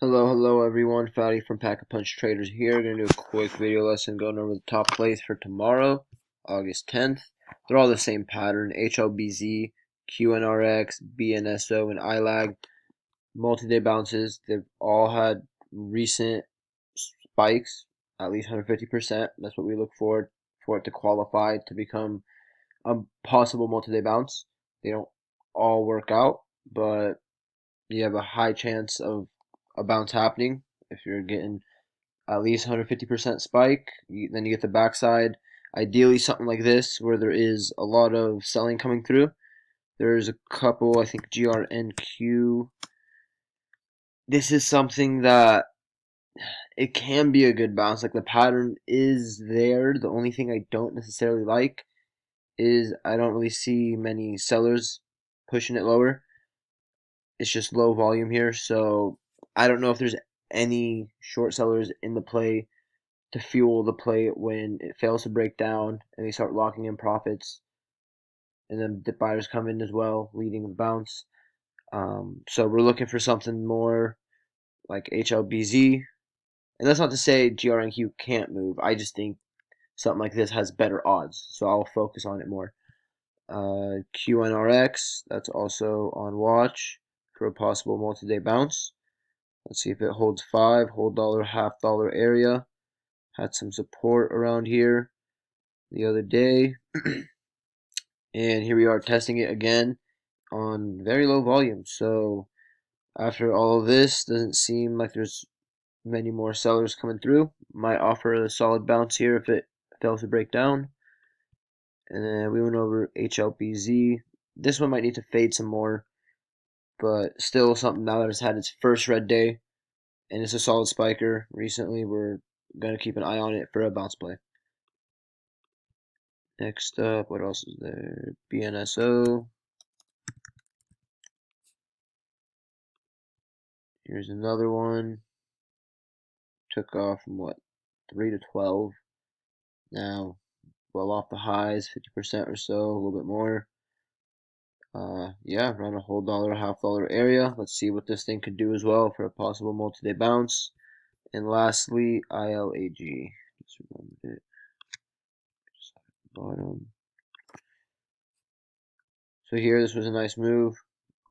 Hello everyone, Fatty from Pack-a-Punch Traders here. Gonna do a quick video lesson going over the top plays for tomorrow, August 10th. They're all the same pattern: HLBZ, QNRX, BNSO, and ILAG. Multi-day bounces. They've all had recent spikes, at least 150%. That's what we look for it to qualify to become a possible multi-day bounce. They don't all work out, but you have a high chance of a bounce happening if you're getting at least 150% spike. Then you get the backside. Ideally, something like this where there is a lot of selling coming through. There's a couple, I think GRNQ. This is something that it can be a good bounce. Like the pattern is there. The only thing I don't necessarily like is I don't really see many sellers pushing it lower. It's just low volume here, so I don't know if there's any short sellers in the play to fuel the play when it fails to break down and they start locking in profits, and then the buyers come in as well, leading the bounce. So we're looking for something more like HLBZ, and that's not to say GRNQ can't move. I just think something like this has better odds, so I'll focus on it more. QNRX, that's also on watch for a possible multi-day bounce. Let's see if it holds 5, whole dollar, half dollar area. Had some support around here the other day. And here we are testing it again on very low volume. So after all of this, doesn't seem like there's many more sellers coming through. Might offer a solid bounce here if it fails to break down. And then we went over HLBZ. This one might need to fade some more, but still something now that it's had its first red day and it's a solid spiker recently. We're going to keep an eye on it for a bounce play. Next up, what else is there? BNSO. Here's another one. Took off from what, 3 to 12. Now, well off the highs, 50% or so, a little bit more. Yeah, around a whole dollar, half dollar area. Let's see what this thing could do as well for a possible multi-day bounce. And lastly, ILAG. Just remembered it. Just at the bottom. So here, this was a nice move.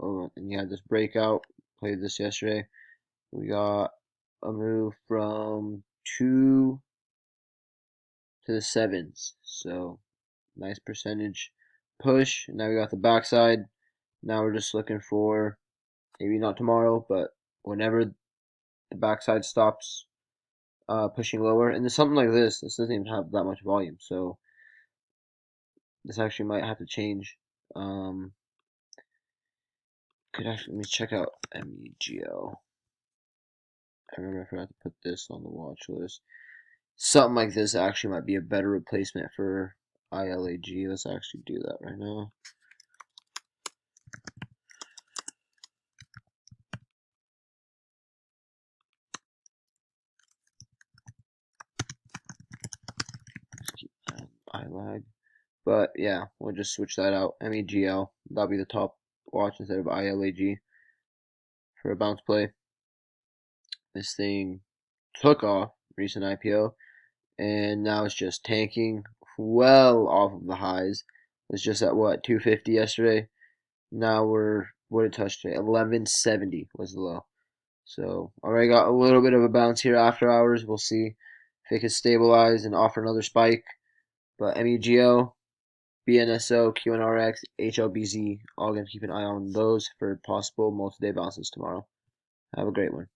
Oh, and you had this breakout. Played this yesterday. We got a move from 2 to the 7s. So nice percentage push. Now we got the backside. Now we're just looking for, maybe not tomorrow, but whenever the backside stops pushing lower. And there's something like this doesn't even have that much volume. So this actually might have to change. Could actually, let me check out MEGL. I remember I forgot to put this on the watch list. Something like this actually might be a better replacement for ILAG. Let's actually do that right now. Let's keep ILAG. But yeah, we'll just switch that out. MEGL. That'll be the top watch instead of ILAG for a bounce play. This thing took off, recent IPO, and now it's just tanking well off of the highs. It was just at what, 250 yesterday. Now we're, what it touched today, 1170 was the low. So already got a little bit of a bounce here after hours. We'll see if it can stabilize and offer another spike. But MEGL, BNSO, QNRX, HLBZ, all going to keep an eye on those for possible multi-day bounces tomorrow. Have a great one.